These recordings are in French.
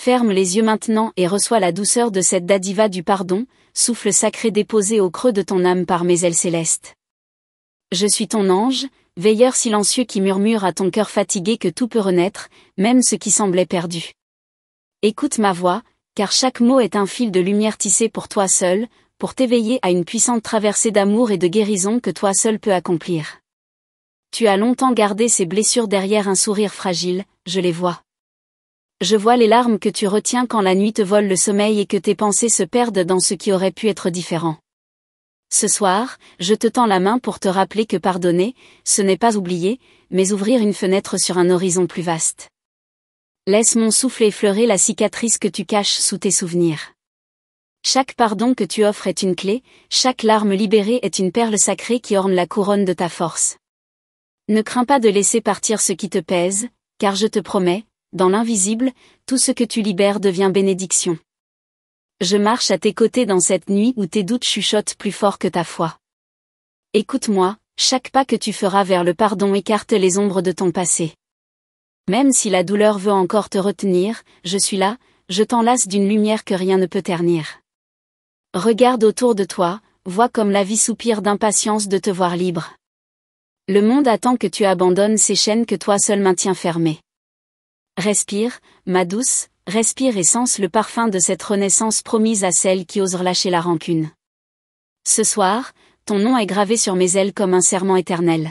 ferme les yeux maintenant et reçois la douceur de cette dadiva du pardon, souffle sacré déposé au creux de ton âme par mes ailes célestes. Je suis ton ange, veilleur silencieux qui murmure à ton cœur fatigué que tout peut renaître, même ce qui semblait perdu. Écoute ma voix, car chaque mot est un fil de lumière tissé pour toi seul, pour t'éveiller à une puissante traversée d'amour et de guérison que toi seul peux accomplir. Tu as longtemps gardé ces blessures derrière un sourire fragile, je les vois. Je vois les larmes que tu retiens quand la nuit te vole le sommeil et que tes pensées se perdent dans ce qui aurait pu être différent. Ce soir, je te tends la main pour te rappeler que pardonner, ce n'est pas oublier, mais ouvrir une fenêtre sur un horizon plus vaste. Laisse mon souffle effleurer la cicatrice que tu caches sous tes souvenirs. Chaque pardon que tu offres est une clé, chaque larme libérée est une perle sacrée qui orne la couronne de ta force. Ne crains pas de laisser partir ce qui te pèse, car je te promets, dans l'invisible, tout ce que tu libères devient bénédiction. Je marche à tes côtés dans cette nuit où tes doutes chuchotent plus fort que ta foi. Écoute-moi, chaque pas que tu feras vers le pardon écarte les ombres de ton passé. Même si la douleur veut encore te retenir, je suis là, je t'enlace d'une lumière que rien ne peut ternir. Regarde autour de toi, vois comme la vie soupire d'impatience de te voir libre. Le monde attend que tu abandonnes ces chaînes que toi seul maintiens fermées. Respire, ma douce, respire et sens le parfum de cette renaissance promise à celles qui osent relâcher la rancune. Ce soir, ton nom est gravé sur mes ailes comme un serment éternel.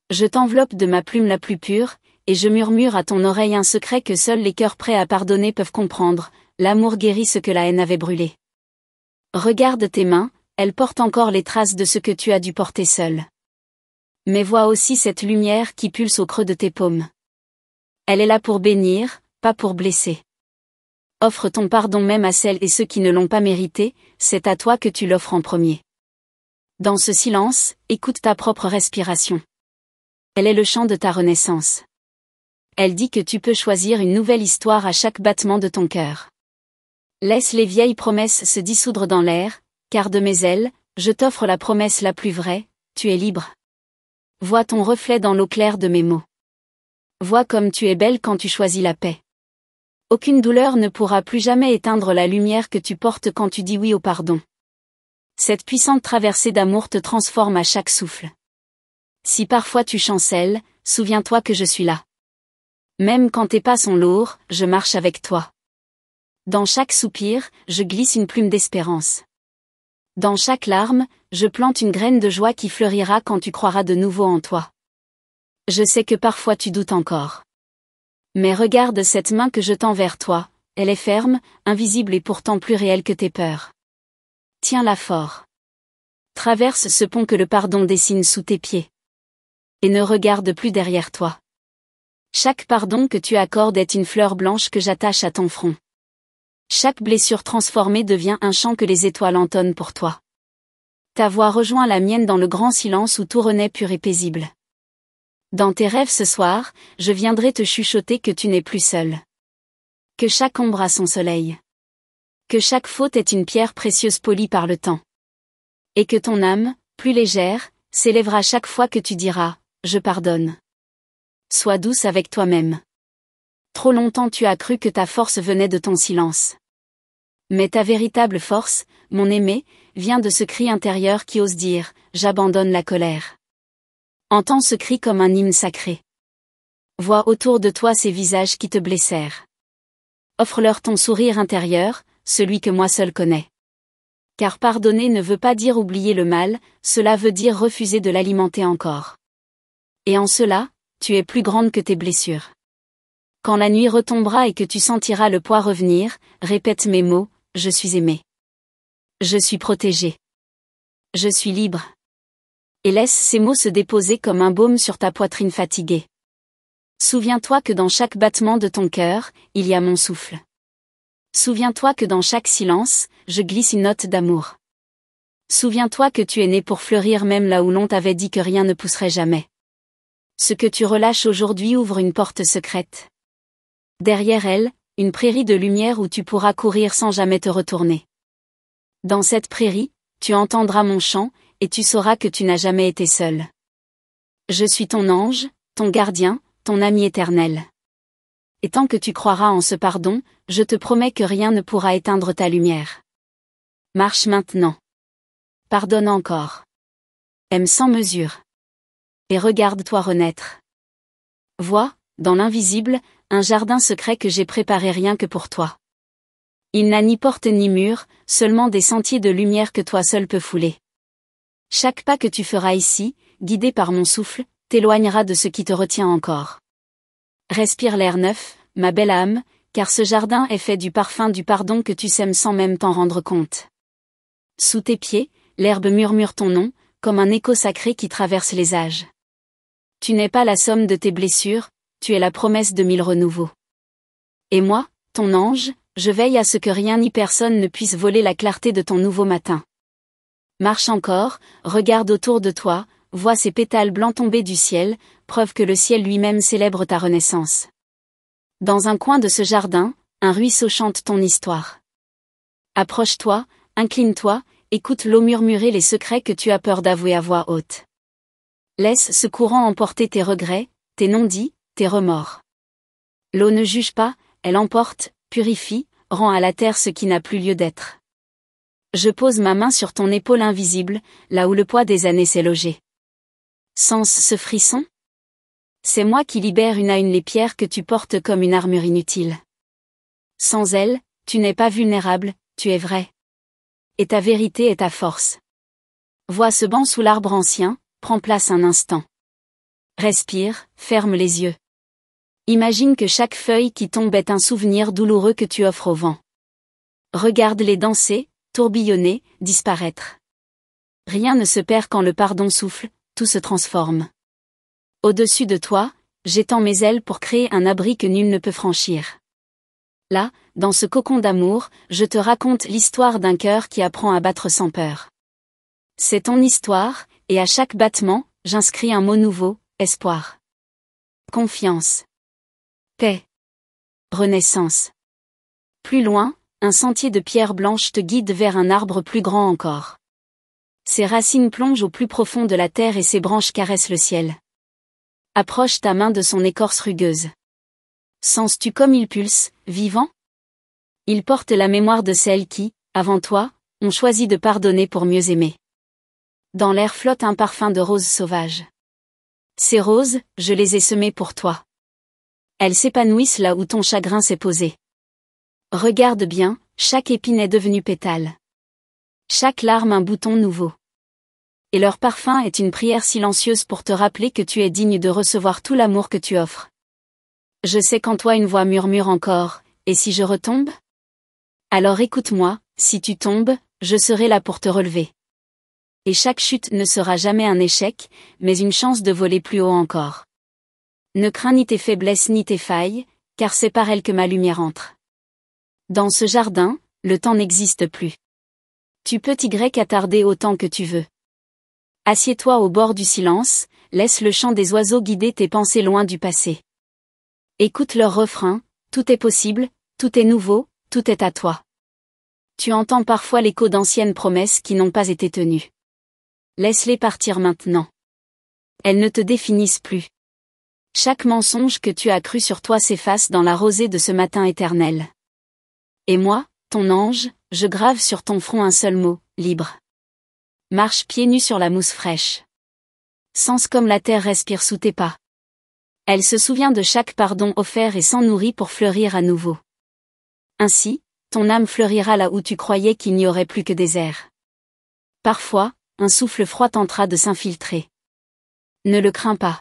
Je t'enveloppe de ma plume la plus pure, et je murmure à ton oreille un secret que seuls les cœurs prêts à pardonner peuvent comprendre, l'amour guérit ce que la haine avait brûlé. Regarde tes mains, elles portent encore les traces de ce que tu as dû porter seul. Mais vois aussi cette lumière qui pulse au creux de tes paumes. Elle est là pour bénir, pas pour blesser. Offre ton pardon même à celles et ceux qui ne l'ont pas mérité, c'est à toi que tu l'offres en premier. Dans ce silence, écoute ta propre respiration. Elle est le chant de ta renaissance. Elle dit que tu peux choisir une nouvelle histoire à chaque battement de ton cœur. Laisse les vieilles promesses se dissoudre dans l'air, car de mes ailes, je t'offre la promesse la plus vraie, tu es libre. Vois ton reflet dans l'eau claire de mes mots. Vois comme tu es belle quand tu choisis la paix. Aucune douleur ne pourra plus jamais éteindre la lumière que tu portes quand tu dis oui au pardon. Cette puissante traversée d'amour te transforme à chaque souffle. Si parfois tu chancelles, souviens-toi que je suis là. Même quand tes pas sont lourds, je marche avec toi. Dans chaque soupir, je glisse une plume d'espérance. Dans chaque larme, je plante une graine de joie qui fleurira quand tu croiras de nouveau en toi. Je sais que parfois tu doutes encore. Mais regarde cette main que je tends vers toi, elle est ferme, invisible et pourtant plus réelle que tes peurs. Tiens-la fort. Traverse ce pont que le pardon dessine sous tes pieds. Et ne regarde plus derrière toi. Chaque pardon que tu accordes est une fleur blanche que j'attache à ton front. Chaque blessure transformée devient un chant que les étoiles entonnent pour toi. Ta voix rejoint la mienne dans le grand silence où tout renaît pur et paisible. Dans tes rêves ce soir, je viendrai te chuchoter que tu n'es plus seul. Que chaque ombre a son soleil. Que chaque faute est une pierre précieuse polie par le temps. Et que ton âme, plus légère, s'élèvera chaque fois que tu diras « Je pardonne ». Sois douce avec toi-même. Trop longtemps tu as cru que ta force venait de ton silence. Mais ta véritable force, mon aimé, vient de ce cri intérieur qui ose dire « J'abandonne la colère ». Entends ce cri comme un hymne sacré. Vois autour de toi ces visages qui te blessèrent. Offre-leur ton sourire intérieur, celui que moi seul connais. Car pardonner ne veut pas dire oublier le mal, cela veut dire refuser de l'alimenter encore. Et en cela, tu es plus grande que tes blessures. Quand la nuit retombera et que tu sentiras le poids revenir, répète mes mots, je suis aimé. Je suis protégé. Je suis libre. Et laisse ces mots se déposer comme un baume sur ta poitrine fatiguée. Souviens-toi que dans chaque battement de ton cœur, il y a mon souffle. Souviens-toi que dans chaque silence, je glisse une note d'amour. Souviens-toi que tu es né pour fleurir même là où l'on t'avait dit que rien ne pousserait jamais. Ce que tu relâches aujourd'hui ouvre une porte secrète. Derrière elle, une prairie de lumière où tu pourras courir sans jamais te retourner. Dans cette prairie, tu entendras mon chant, et tu sauras que tu n'as jamais été seul. Je suis ton ange, ton gardien, ton ami éternel. Et tant que tu croiras en ce pardon, je te promets que rien ne pourra éteindre ta lumière. Marche maintenant. Pardonne encore. Aime sans mesure. Et regarde-toi renaître. Vois, dans l'invisible, un jardin secret que j'ai préparé rien que pour toi. Il n'a ni porte ni mur, seulement des sentiers de lumière que toi seul peux fouler. Chaque pas que tu feras ici, guidé par mon souffle, t'éloignera de ce qui te retient encore. Respire l'air neuf, ma belle âme, car ce jardin est fait du parfum du pardon que tu sèmes sans même t'en rendre compte. Sous tes pieds, l'herbe murmure ton nom, comme un écho sacré qui traverse les âges. Tu n'es pas la somme de tes blessures, tu es la promesse de 1000 renouveaux. Et moi, ton ange, je veille à ce que rien ni personne ne puisse voler la clarté de ton nouveau matin. Marche encore, regarde autour de toi, vois ces pétales blancs tomber du ciel, preuve que le ciel lui-même célèbre ta renaissance. Dans un coin de ce jardin, un ruisseau chante ton histoire. Approche-toi, incline-toi, écoute l'eau murmurer les secrets que tu as peur d'avouer à voix haute. Laisse ce courant emporter tes regrets, tes non-dits, tes remords. L'eau ne juge pas, elle emporte, purifie, rend à la terre ce qui n'a plus lieu d'être. Je pose ma main sur ton épaule invisible, là où le poids des années s'est logé. Sens ce frisson? C'est moi qui libère une à une les pierres que tu portes comme une armure inutile. Sans elles, tu n'es pas vulnérable, tu es vrai. Et ta vérité est ta force. Vois ce banc sous l'arbre ancien, prends place un instant. Respire, ferme les yeux. Imagine que chaque feuille qui tombe est un souvenir douloureux que tu offres au vent. Regarde-les danser, tourbillonner, disparaître. Rien ne se perd quand le pardon souffle, tout se transforme. Au-dessus de toi, j'étends mes ailes pour créer un abri que nul ne peut franchir. Là, dans ce cocon d'amour, je te raconte l'histoire d'un cœur qui apprend à battre sans peur. C'est ton histoire, et à chaque battement, j'inscris un mot nouveau, espoir. Confiance. Paix. Renaissance. Plus loin, un sentier de pierre blanche te guide vers un arbre plus grand encore. Ses racines plongent au plus profond de la terre et ses branches caressent le ciel. Approche ta main de son écorce rugueuse. Sens-tu comme il pulse, vivant? Il porte la mémoire de celles qui, avant toi, ont choisi de pardonner pour mieux aimer. Dans l'air flotte un parfum de roses sauvages. Ces roses, je les ai semées pour toi. Elles s'épanouissent là où ton chagrin s'est posé. Regarde bien, chaque épine est devenue pétale. Chaque larme un bouton nouveau. Et leur parfum est une prière silencieuse pour te rappeler que tu es digne de recevoir tout l'amour que tu offres. Je sais qu'en toi une voix murmure encore, et si je retombe? Alors écoute-moi, si tu tombes, je serai là pour te relever. Et chaque chute ne sera jamais un échec, mais une chance de voler plus haut encore. Ne crains ni tes faiblesses ni tes failles, car c'est par elles que ma lumière entre. Dans ce jardin, le temps n'existe plus. Tu peux t'y attarder autant que tu veux. Assieds-toi au bord du silence, laisse le chant des oiseaux guider tes pensées loin du passé. Écoute leur refrain, tout est possible, tout est nouveau, tout est à toi. Tu entends parfois l'écho d'anciennes promesses qui n'ont pas été tenues. Laisse-les partir maintenant. Elles ne te définissent plus. Chaque mensonge que tu as cru sur toi s'efface dans la rosée de ce matin éternel. Et moi, ton ange, je grave sur ton front un seul mot, libre. Marche pieds nus sur la mousse fraîche. Sens comme la terre respire sous tes pas. Elle se souvient de chaque pardon offert et s'en nourrit pour fleurir à nouveau. Ainsi, ton âme fleurira là où tu croyais qu'il n'y aurait plus que désert. Parfois, un souffle froid tentera de s'infiltrer. Ne le crains pas.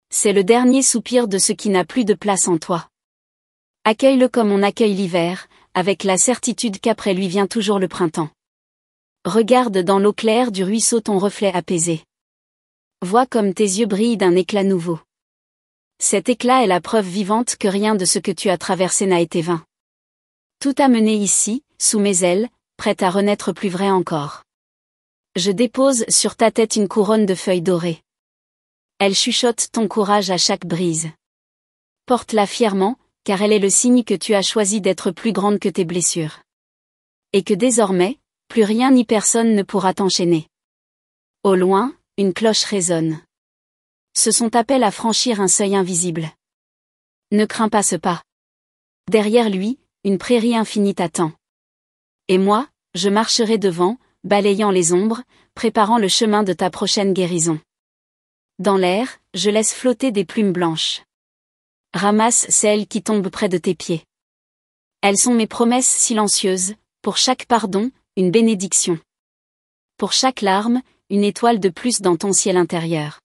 C'est le dernier soupir de ce qui n'a plus de place en toi. Accueille-le comme on accueille l'hiver, avec la certitude qu'après lui vient toujours le printemps. Regarde dans l'eau claire du ruisseau ton reflet apaisé. Vois comme tes yeux brillent d'un éclat nouveau. Cet éclat est la preuve vivante que rien de ce que tu as traversé n'a été vain. Tout a mené ici, sous mes ailes, prête à renaître plus vrai encore. Je dépose sur ta tête une couronne de feuilles dorées. Elle chuchote ton courage à chaque brise. Porte-la fièrement, car elle est le signe que tu as choisi d'être plus grande que tes blessures. Et que désormais, plus rien ni personne ne pourra t'enchaîner. Au loin, une cloche résonne. Ce sont appels à franchir un seuil invisible. Ne crains pas ce pas. Derrière lui, une prairie infinie t'attend. Et moi, je marcherai devant, balayant les ombres, préparant le chemin de ta prochaine guérison. Dans l'air, je laisse flotter des plumes blanches. Ramasse celles qui tombent près de tes pieds. Elles sont mes promesses silencieuses, pour chaque pardon, une bénédiction. Pour chaque larme, une étoile de plus dans ton ciel intérieur.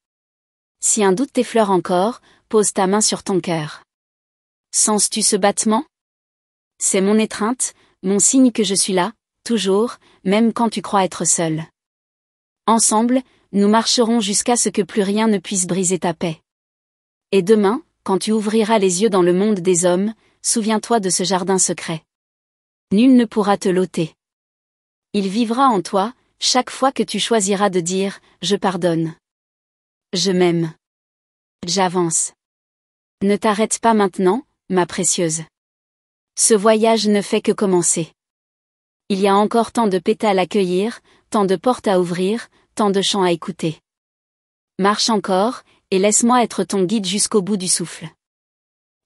Si un doute t'effleure encore, pose ta main sur ton cœur. Sens-tu ce battement? C'est mon étreinte, mon signe que je suis là, toujours, même quand tu crois être seul. Ensemble, nous marcherons jusqu'à ce que plus rien ne puisse briser ta paix. Et demain, quand tu ouvriras les yeux dans le monde des hommes, souviens-toi de ce jardin secret. Nul ne pourra te l'ôter. Il vivra en toi, chaque fois que tu choisiras de dire « Je pardonne ». Je m'aime. J'avance. Ne t'arrête pas maintenant, ma précieuse. Ce voyage ne fait que commencer. Il y a encore tant de pétales à cueillir, tant de portes à ouvrir, tant de chants à écouter. Marche encore, et laisse-moi être ton guide jusqu'au bout du souffle.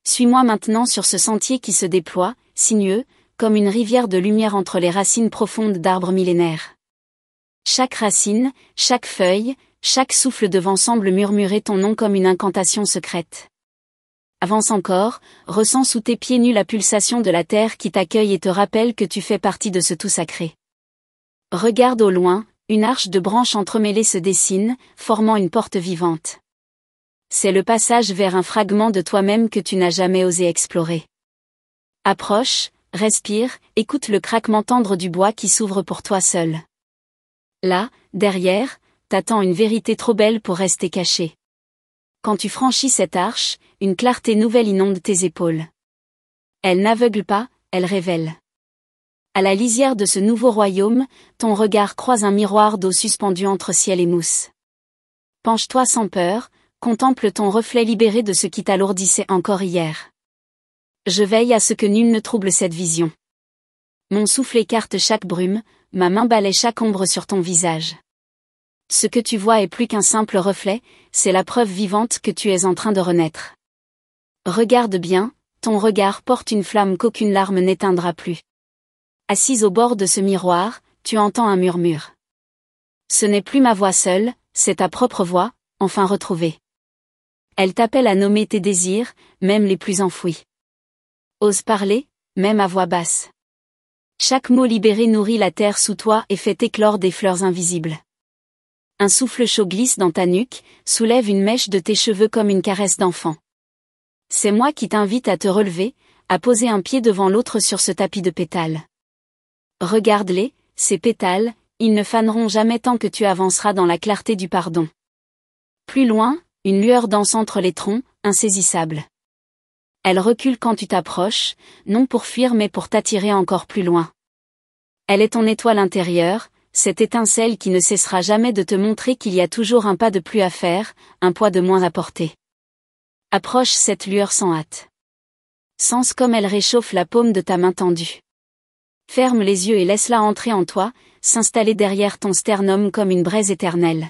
Suis-moi maintenant sur ce sentier qui se déploie, sinueux, comme une rivière de lumière entre les racines profondes d'arbres millénaires. Chaque racine, chaque feuille, chaque souffle de vent semble murmurer ton nom comme une incantation secrète. Avance encore, ressens sous tes pieds nus la pulsation de la terre qui t'accueille et te rappelle que tu fais partie de ce tout sacré. Regarde au loin, une arche de branches entremêlées se dessine, formant une porte vivante. C'est le passage vers un fragment de toi-même que tu n'as jamais osé explorer. Approche, respire, écoute le craquement tendre du bois qui s'ouvre pour toi seul. Là, derrière, t'attend une vérité trop belle pour rester cachée. Quand tu franchis cette arche, une clarté nouvelle inonde tes épaules. Elle n'aveugle pas, elle révèle. À la lisière de ce nouveau royaume, ton regard croise un miroir d'eau suspendu entre ciel et mousse. Penche-toi sans peur, contemple ton reflet libéré de ce qui t'alourdissait encore hier. Je veille à ce que nul ne trouble cette vision. Mon souffle écarte chaque brume, ma main balaie chaque ombre sur ton visage. Ce que tu vois est plus qu'un simple reflet, c'est la preuve vivante que tu es en train de renaître. Regarde bien, ton regard porte une flamme qu'aucune larme n'éteindra plus. Assise au bord de ce miroir, tu entends un murmure. Ce n'est plus ma voix seule, c'est ta propre voix, enfin retrouvée. Elle t'appelle à nommer tes désirs, même les plus enfouis. Ose parler, même à voix basse. Chaque mot libéré nourrit la terre sous toi et fait éclore des fleurs invisibles. Un souffle chaud glisse dans ta nuque, soulève une mèche de tes cheveux comme une caresse d'enfant. C'est moi qui t'invite à te relever, à poser un pied devant l'autre sur ce tapis de pétales. Regarde-les, ces pétales, ils ne faneront jamais tant que tu avanceras dans la clarté du pardon. Plus loin, une lueur danse entre les troncs, insaisissable. Elle recule quand tu t'approches, non pour fuir mais pour t'attirer encore plus loin. Elle est ton étoile intérieure, cette étincelle qui ne cessera jamais de te montrer qu'il y a toujours un pas de plus à faire, un poids de moins à porter. Approche cette lueur sans hâte. Sens comme elle réchauffe la paume de ta main tendue. Ferme les yeux et laisse-la entrer en toi, s'installer derrière ton sternum comme une braise éternelle.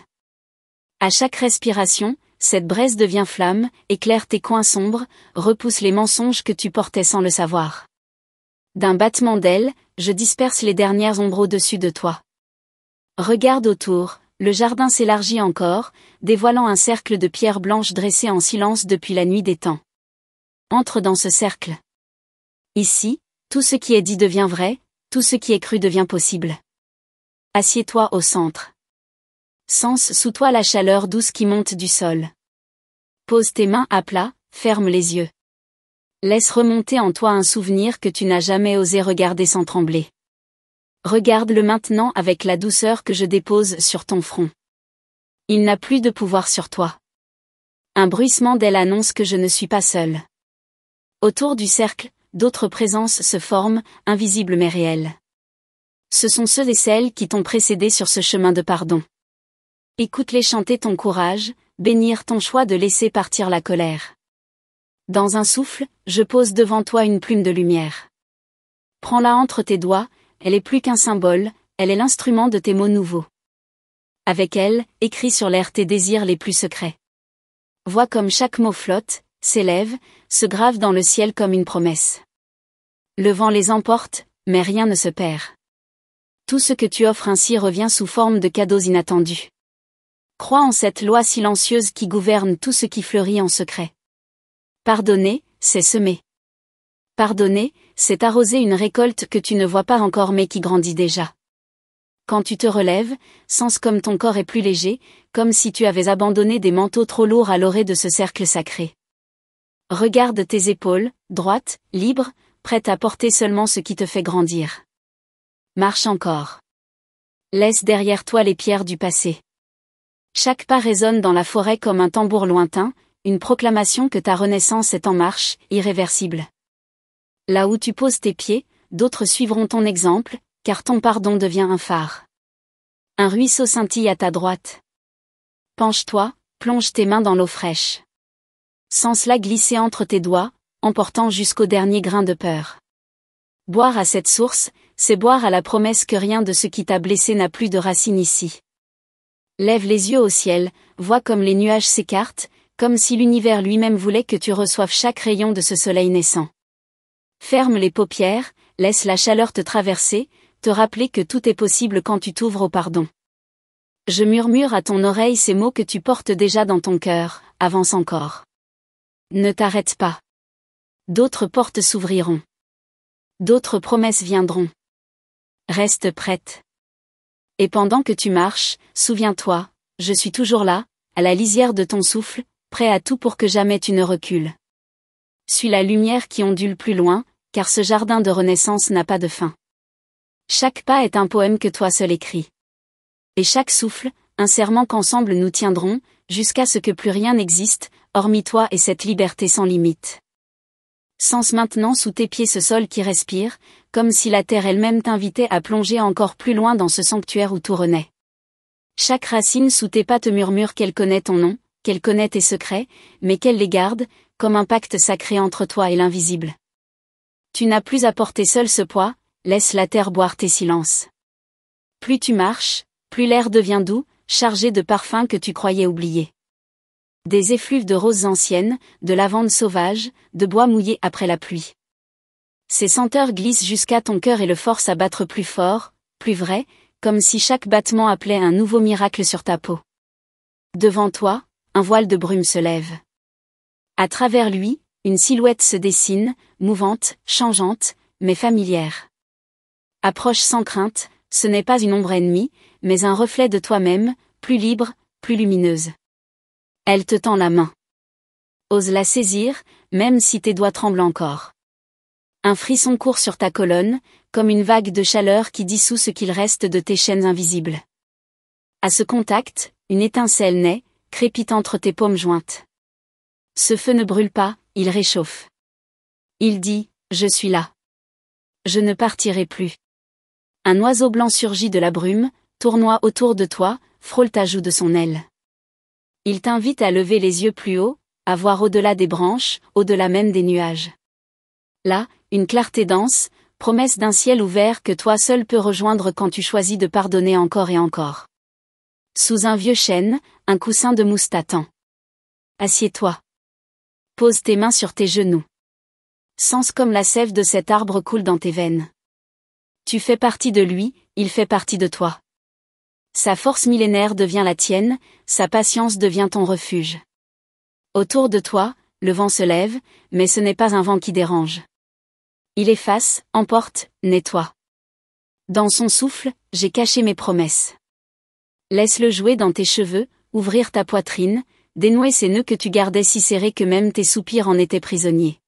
À chaque respiration, cette braise devient flamme, éclaire tes coins sombres, repousse les mensonges que tu portais sans le savoir. D'un battement d'ailes, je disperse les dernières ombres au-dessus de toi. Regarde autour, le jardin s'élargit encore, dévoilant un cercle de pierres blanches dressées en silence depuis la nuit des temps. Entre dans ce cercle. Ici, tout ce qui est dit devient vrai, tout ce qui est cru devient possible. Assieds-toi au centre. Sens sous toi la chaleur douce qui monte du sol. Pose tes mains à plat, ferme les yeux. Laisse remonter en toi un souvenir que tu n'as jamais osé regarder sans trembler. Regarde-le maintenant avec la douceur que je dépose sur ton front. Il n'a plus de pouvoir sur toi. Un bruissement d'ailes annonce que je ne suis pas seule. Autour du cercle, d'autres présences se forment, invisibles mais réelles. Ce sont ceux et celles qui t'ont précédé sur ce chemin de pardon. Écoute-les chanter ton courage, bénir ton choix de laisser partir la colère. Dans un souffle, je pose devant toi une plume de lumière. Prends-la entre tes doigts, elle est plus qu'un symbole, elle est l'instrument de tes mots nouveaux. Avec elle, écris sur l'air tes désirs les plus secrets. Vois comme chaque mot flotte, s'élèvent, se gravent dans le ciel comme une promesse. Le vent les emporte, mais rien ne se perd. Tout ce que tu offres ainsi revient sous forme de cadeaux inattendus. Crois en cette loi silencieuse qui gouverne tout ce qui fleurit en secret. Pardonner, c'est semer. Pardonner, c'est arroser une récolte que tu ne vois pas encore mais qui grandit déjà. Quand tu te relèves, sens comme ton corps est plus léger, comme si tu avais abandonné des manteaux trop lourds à l'orée de ce cercle sacré. Regarde tes épaules, droites, libres, prêtes à porter seulement ce qui te fait grandir. Marche encore. Laisse derrière toi les pierres du passé. Chaque pas résonne dans la forêt comme un tambour lointain, une proclamation que ta renaissance est en marche, irréversible. Là où tu poses tes pieds, d'autres suivront ton exemple, car ton pardon devient un phare. Un ruisseau scintille à ta droite. Penche-toi, plonge tes mains dans l'eau fraîche. Sens-la glisser entre tes doigts, emportant jusqu'au dernier grain de peur. Boire à cette source, c'est boire à la promesse que rien de ce qui t'a blessé n'a plus de racines ici. Lève les yeux au ciel, vois comme les nuages s'écartent, comme si l'univers lui-même voulait que tu reçoives chaque rayon de ce soleil naissant. Ferme les paupières, laisse la chaleur te traverser, te rappeler que tout est possible quand tu t'ouvres au pardon. Je murmure à ton oreille ces mots que tu portes déjà dans ton cœur, avance encore. Ne t'arrête pas. D'autres portes s'ouvriront. D'autres promesses viendront. Reste prête. Et pendant que tu marches, souviens-toi, je suis toujours là, à la lisière de ton souffle, prêt à tout pour que jamais tu ne recules. Suis la lumière qui ondule plus loin, car ce jardin de renaissance n'a pas de fin. Chaque pas est un poème que toi seul écris. Et chaque souffle, un serment qu'ensemble nous tiendrons, jusqu'à ce que plus rien n'existe, hormis toi et cette liberté sans limite. Sens maintenant sous tes pieds ce sol qui respire, comme si la terre elle-même t'invitait à plonger encore plus loin dans ce sanctuaire où tout renaît. Chaque racine sous tes pas te murmure qu'elle connaît ton nom, qu'elle connaît tes secrets, mais qu'elle les garde, comme un pacte sacré entre toi et l'invisible. Tu n'as plus à porter seul ce poids, laisse la terre boire tes silences. Plus tu marches, plus l'air devient doux, chargé de parfums que tu croyais oublier. Des effluves de roses anciennes, de lavande sauvage, de bois mouillé après la pluie. Ces senteurs glissent jusqu'à ton cœur et le forcent à battre plus fort, plus vrai, comme si chaque battement appelait un nouveau miracle sur ta peau. Devant toi, un voile de brume se lève. À travers lui, une silhouette se dessine, mouvante, changeante, mais familière. Approche sans crainte, ce n'est pas une ombre ennemie, mais un reflet de toi-même, plus libre, plus lumineuse. Elle te tend la main. Ose la saisir, même si tes doigts tremblent encore. Un frisson court sur ta colonne, comme une vague de chaleur qui dissout ce qu'il reste de tes chaînes invisibles. À ce contact, une étincelle naît, crépite entre tes paumes jointes. Ce feu ne brûle pas, il réchauffe. Il dit, je suis là. Je ne partirai plus. Un oiseau blanc surgit de la brume, tournoie autour de toi, frôle ta joue de son aile. Il t'invite à lever les yeux plus haut, à voir au-delà des branches, au-delà même des nuages. Là, une clarté dense, promesse d'un ciel ouvert que toi seul peux rejoindre quand tu choisis de pardonner encore et encore. Sous un vieux chêne, un coussin de mousse t'attend. Assieds-toi. Pose tes mains sur tes genoux. Sens comme la sève de cet arbre coule dans tes veines. Tu fais partie de lui, il fait partie de toi. Sa force millénaire devient la tienne, sa patience devient ton refuge. Autour de toi, le vent se lève, mais ce n'est pas un vent qui dérange. Il efface, emporte, nettoie. Dans son souffle, j'ai caché mes promesses. Laisse-le jouer dans tes cheveux, ouvrir ta poitrine, dénouer ces nœuds que tu gardais si serrés que même tes soupirs en étaient prisonniers.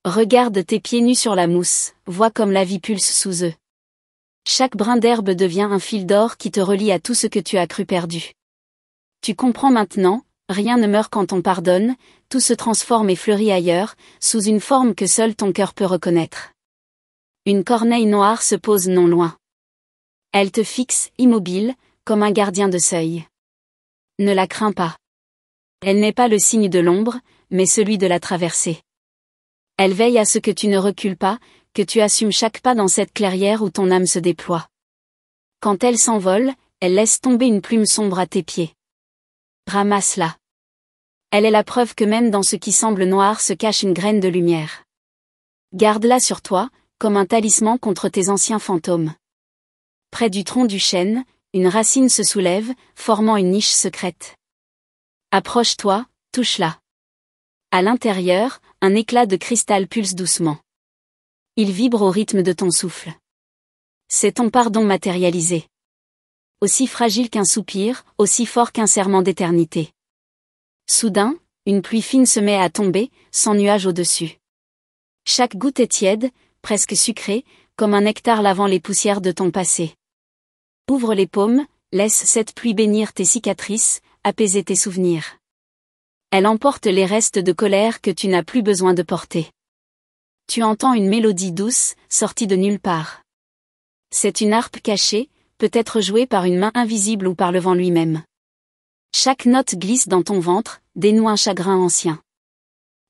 Regarde tes pieds nus sur la mousse, vois comme la vie pulse sous eux. Chaque brin d'herbe devient un fil d'or qui te relie à tout ce que tu as cru perdu. Tu comprends maintenant, rien ne meurt quand on pardonne, tout se transforme et fleurit ailleurs, sous une forme que seul ton cœur peut reconnaître. Une corneille noire se pose non loin. Elle te fixe, immobile, comme un gardien de seuil. Ne la crains pas. Elle n'est pas le signe de l'ombre, mais celui de la traversée. Elle veille à ce que tu ne recules pas, que tu assumes chaque pas dans cette clairière où ton âme se déploie. Quand elle s'envole, elle laisse tomber une plume sombre à tes pieds. Ramasse-la. Elle est la preuve que même dans ce qui semble noir se cache une graine de lumière. Garde-la sur toi, comme un talisman contre tes anciens fantômes. Près du tronc du chêne, une racine se soulève, formant une niche secrète. Approche-toi, touche-la. À l'intérieur, un éclat de cristal pulse doucement. Il vibre au rythme de ton souffle. C'est ton pardon matérialisé. Aussi fragile qu'un soupir, aussi fort qu'un serment d'éternité. Soudain, une pluie fine se met à tomber, sans nuage au-dessus. Chaque goutte est tiède, presque sucrée, comme un nectar lavant les poussières de ton passé. Ouvre les paumes, laisse cette pluie bénir tes cicatrices, apaiser tes souvenirs. Elle emporte les restes de colère que tu n'as plus besoin de porter. Tu entends une mélodie douce, sortie de nulle part. C'est une harpe cachée, peut-être jouée par une main invisible ou par le vent lui-même. Chaque note glisse dans ton ventre, dénoue un chagrin ancien.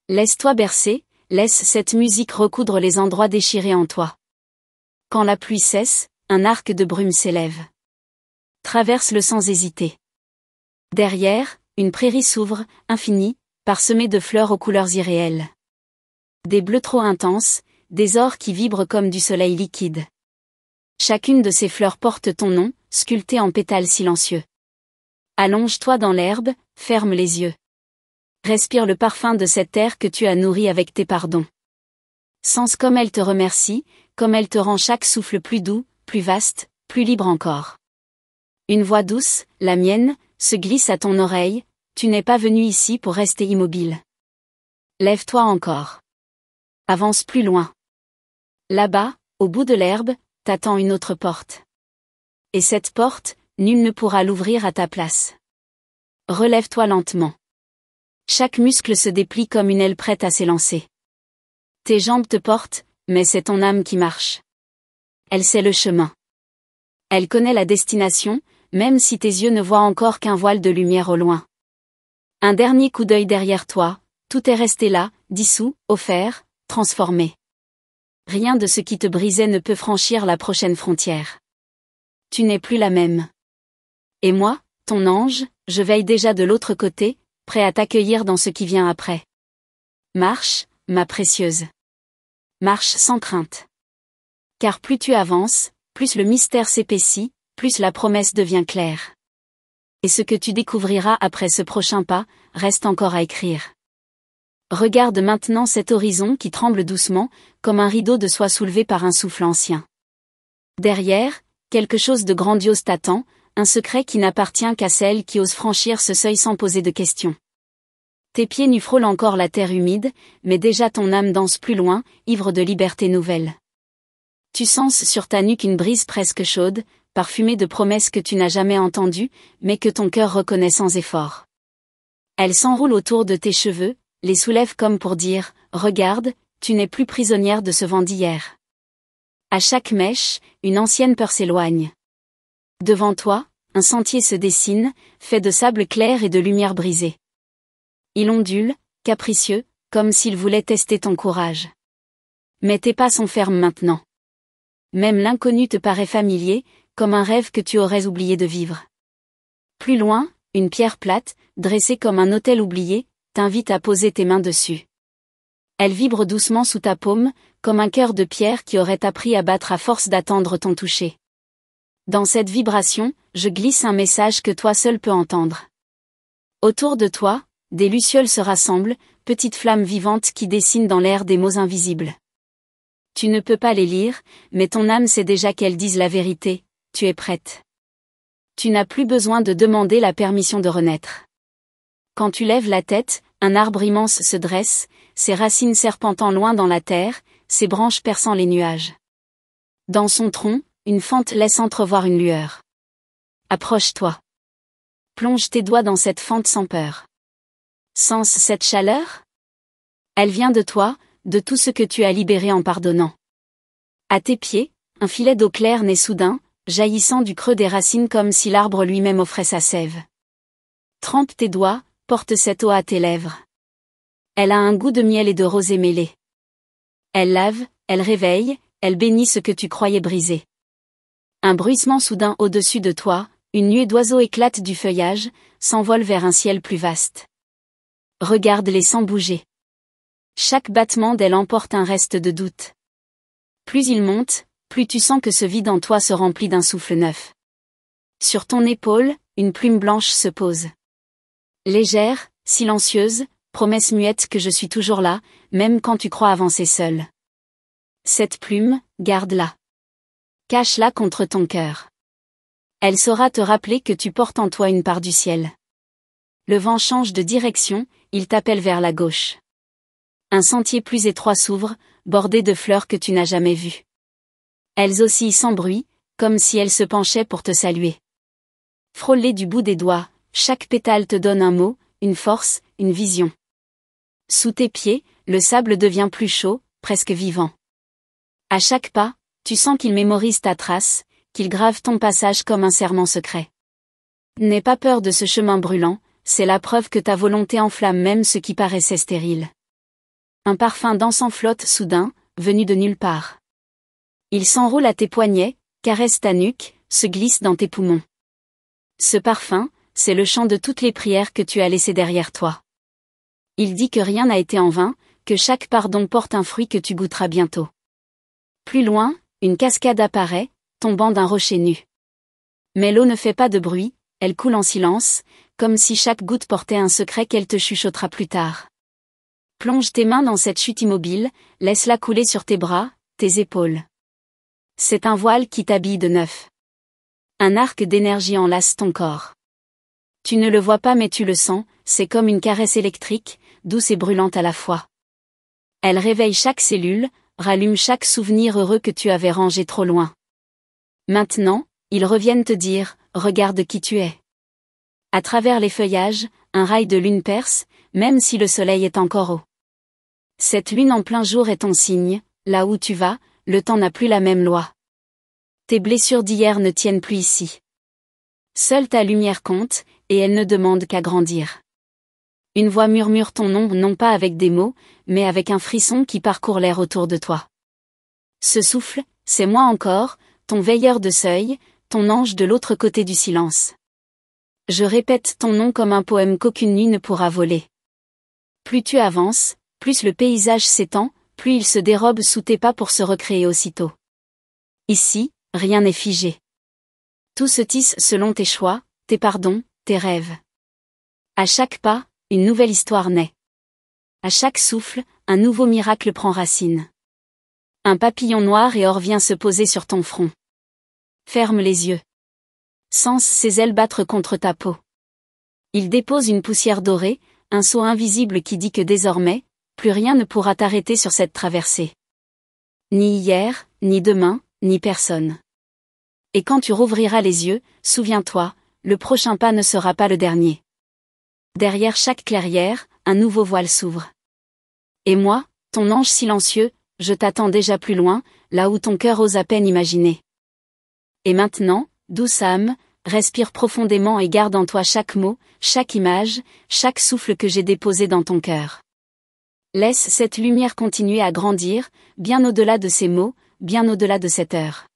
Laisse-toi bercer, laisse cette musique recoudre les endroits déchirés en toi. Quand la pluie cesse, un arc de brume s'élève. Traverse-le sans hésiter. Derrière, une prairie s'ouvre, infinie, parsemée de fleurs aux couleurs irréelles. Des bleus trop intenses, des ors qui vibrent comme du soleil liquide. Chacune de ces fleurs porte ton nom, sculpté en pétales silencieux. Allonge-toi dans l'herbe, ferme les yeux. Respire le parfum de cette terre que tu as nourrie avec tes pardons. Sens comme elle te remercie, comme elle te rend chaque souffle plus doux, plus vaste, plus libre encore. Une voix douce, la mienne, se glisse à ton oreille, tu n'es pas venu ici pour rester immobile. Lève-toi encore. Avance plus loin. Là-bas, au bout de l'herbe, t'attend une autre porte. Et cette porte, nul ne pourra l'ouvrir à ta place. Relève-toi lentement. Chaque muscle se déplie comme une aile prête à s'élancer. Tes jambes te portent, mais c'est ton âme qui marche. Elle sait le chemin. Elle connaît la destination, même si tes yeux ne voient encore qu'un voile de lumière au loin. Un dernier coup d'œil derrière toi, tout est resté là, dissous, offert, transformé. Rien de ce qui te brisait ne peut franchir la prochaine frontière. Tu n'es plus la même. Et moi, ton ange, je veille déjà de l'autre côté, prêt à t'accueillir dans ce qui vient après. Marche, ma précieuse. Marche sans crainte. Car plus tu avances, plus le mystère s'épaissit, plus la promesse devient claire. Et ce que tu découvriras après ce prochain pas, reste encore à écrire. Regarde maintenant cet horizon qui tremble doucement, comme un rideau de soie soulevé par un souffle ancien. Derrière, quelque chose de grandiose t'attend, un secret qui n'appartient qu'à celle qui ose franchir ce seuil sans poser de questions. Tes pieds nus frôlent encore la terre humide, mais déjà ton âme danse plus loin, ivre de liberté nouvelle. Tu sens sur ta nuque une brise presque chaude, parfumée de promesses que tu n'as jamais entendues, mais que ton cœur reconnaît sans effort. Elle s'enroule autour de tes cheveux, les soulève comme pour dire « Regarde, tu n'es plus prisonnière de ce vent d'hier ». À chaque mèche, une ancienne peur s'éloigne. Devant toi, un sentier se dessine, fait de sable clair et de lumière brisée. Il ondule, capricieux, comme s'il voulait tester ton courage. Mais tes pas sont fermes maintenant. Même l'inconnu te paraît familier, comme un rêve que tu aurais oublié de vivre. Plus loin, une pierre plate, dressée comme un autel oublié, t'invite à poser tes mains dessus. Elle vibre doucement sous ta paume, comme un cœur de pierre qui aurait appris à battre à force d'attendre ton toucher. Dans cette vibration, je glisse un message que toi seul peux entendre. Autour de toi, des lucioles se rassemblent, petites flammes vivantes qui dessinent dans l'air des mots invisibles. Tu ne peux pas les lire, mais ton âme sait déjà qu'elles disent la vérité, tu es prête. Tu n'as plus besoin de demander la permission de renaître. Quand tu lèves la tête, un arbre immense se dresse, ses racines serpentant loin dans la terre, ses branches perçant les nuages. Dans son tronc, une fente laisse entrevoir une lueur. Approche-toi. Plonge tes doigts dans cette fente sans peur. Sens cette chaleur? Elle vient de toi, de tout ce que tu as libéré en pardonnant. À tes pieds, un filet d'eau claire naît soudain, jaillissant du creux des racines comme si l'arbre lui-même offrait sa sève. Trempe tes doigts, porte cette eau à tes lèvres. Elle a un goût de miel et de rosée mêlée. Elle lave, elle réveille, elle bénit ce que tu croyais brisé. Un bruissement soudain au-dessus de toi, une nuée d'oiseaux éclate du feuillage, s'envole vers un ciel plus vaste. Regarde-les sans bouger. Chaque battement d'ailes emporte un reste de doute. Plus il monte, plus tu sens que ce vide en toi se remplit d'un souffle neuf. Sur ton épaule, une plume blanche se pose. Légère, silencieuse, promesse muette que je suis toujours là, même quand tu crois avancer seul. Cette plume, garde-la. Cache-la contre ton cœur. Elle saura te rappeler que tu portes en toi une part du ciel. Le vent change de direction, il t'appelle vers la gauche. Un sentier plus étroit s'ouvre, bordé de fleurs que tu n'as jamais vues. Elles oscillent sans bruit, comme si elles se penchaient pour te saluer. Frôlées du bout des doigts, chaque pétale te donne un mot, une force, une vision. Sous tes pieds, le sable devient plus chaud, presque vivant. À chaque pas, tu sens qu'il mémorise ta trace, qu'il grave ton passage comme un serment secret. N'aie pas peur de ce chemin brûlant, c'est la preuve que ta volonté enflamme même ce qui paraissait stérile. Un parfum d'encens flotte soudain, venu de nulle part. Il s'enroule à tes poignets, caresse ta nuque, se glisse dans tes poumons. Ce parfum, c'est le chant de toutes les prières que tu as laissées derrière toi. Il dit que rien n'a été en vain, que chaque pardon porte un fruit que tu goûteras bientôt. Plus loin, une cascade apparaît, tombant d'un rocher nu. Mais l'eau ne fait pas de bruit, elle coule en silence, comme si chaque goutte portait un secret qu'elle te chuchotera plus tard. Plonge tes mains dans cette chute immobile, laisse-la couler sur tes bras, tes épaules. C'est un voile qui t'habille de neuf. Un arc d'énergie enlace ton corps. Tu ne le vois pas mais tu le sens, c'est comme une caresse électrique, douce et brûlante à la fois. Elle réveille chaque cellule, rallume chaque souvenir heureux que tu avais rangé trop loin. Maintenant, ils reviennent te dire, regarde qui tu es. À travers les feuillages, un rail de lune perce, même si le soleil est encore haut. Cette lune en plein jour est ton signe, là où tu vas, le temps n'a plus la même loi. Tes blessures d'hier ne tiennent plus ici. Seule ta lumière compte, et elle ne demande qu'à grandir. Une voix murmure ton nom non pas avec des mots, mais avec un frisson qui parcourt l'air autour de toi. Ce souffle, c'est moi encore, ton veilleur de seuil, ton ange de l'autre côté du silence. Je répète ton nom comme un poème qu'aucune nuit ne pourra voler. Plus tu avances, plus le paysage s'étend, plus il se dérobe sous tes pas pour se recréer aussitôt. Ici, rien n'est figé. Tout se tisse selon tes choix, tes pardons, tes rêves. À chaque pas, une nouvelle histoire naît. À chaque souffle, un nouveau miracle prend racine. Un papillon noir et or vient se poser sur ton front. Ferme les yeux. Sens ses ailes battre contre ta peau. Il dépose une poussière dorée, un sceau invisible qui dit que désormais, plus rien ne pourra t'arrêter sur cette traversée. Ni hier, ni demain, ni personne. Et quand tu rouvriras les yeux, souviens-toi, le prochain pas ne sera pas le dernier. Derrière chaque clairière, un nouveau voile s'ouvre. Et moi, ton ange silencieux, je t'attends déjà plus loin, là où ton cœur ose à peine imaginer. Et maintenant, douce âme, respire profondément et garde en toi chaque mot, chaque image, chaque souffle que j'ai déposé dans ton cœur. Laisse cette lumière continuer à grandir, bien au-delà de ces mots, bien au-delà de cette heure.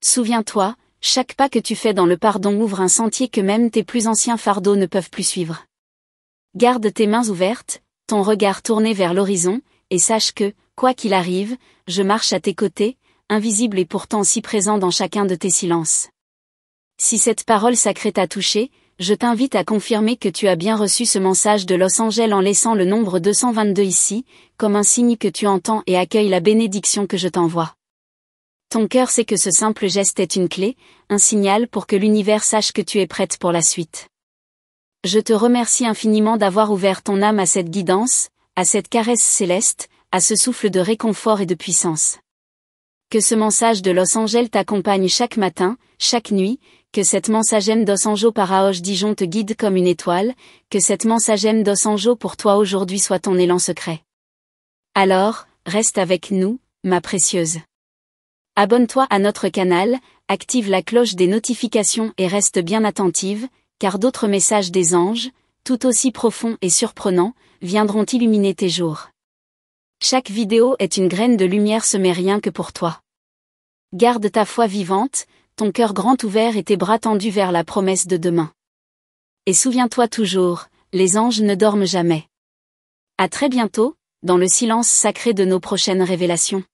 Souviens-toi, chaque pas que tu fais dans le pardon ouvre un sentier que même tes plus anciens fardeaux ne peuvent plus suivre. Garde tes mains ouvertes, ton regard tourné vers l'horizon, et sache que, quoi qu'il arrive, je marche à tes côtés, invisible et pourtant si présent dans chacun de tes silences. Si cette parole sacrée t'a touché, je t'invite à confirmer que tu as bien reçu ce message de Los Angeles en laissant le nombre 222 ici, comme un signe que tu entends et accueilles la bénédiction que je t'envoie. Ton cœur sait que ce simple geste est une clé, un signal pour que l'univers sache que tu es prête pour la suite. Je te remercie infiniment d'avoir ouvert ton âme à cette guidance, à cette caresse céleste, à ce souffle de réconfort et de puissance. Que ce message de Los Angeles t'accompagne chaque matin, chaque nuit, que cette mensagem dos Anjos para hoje Dijon te guide comme une étoile, que cette mensagem dos Anjos pour toi aujourd'hui soit ton élan secret. Alors, reste avec nous, ma précieuse. Abonne-toi à notre canal, active la cloche des notifications et reste bien attentive, car d'autres messages des anges, tout aussi profonds et surprenants, viendront illuminer tes jours. Chaque vidéo est une graine de lumière semée rien que pour toi. Garde ta foi vivante, ton cœur grand ouvert et tes bras tendus vers la promesse de demain. Et souviens-toi toujours, les anges ne dorment jamais. À très bientôt, dans le silence sacré de nos prochaines révélations.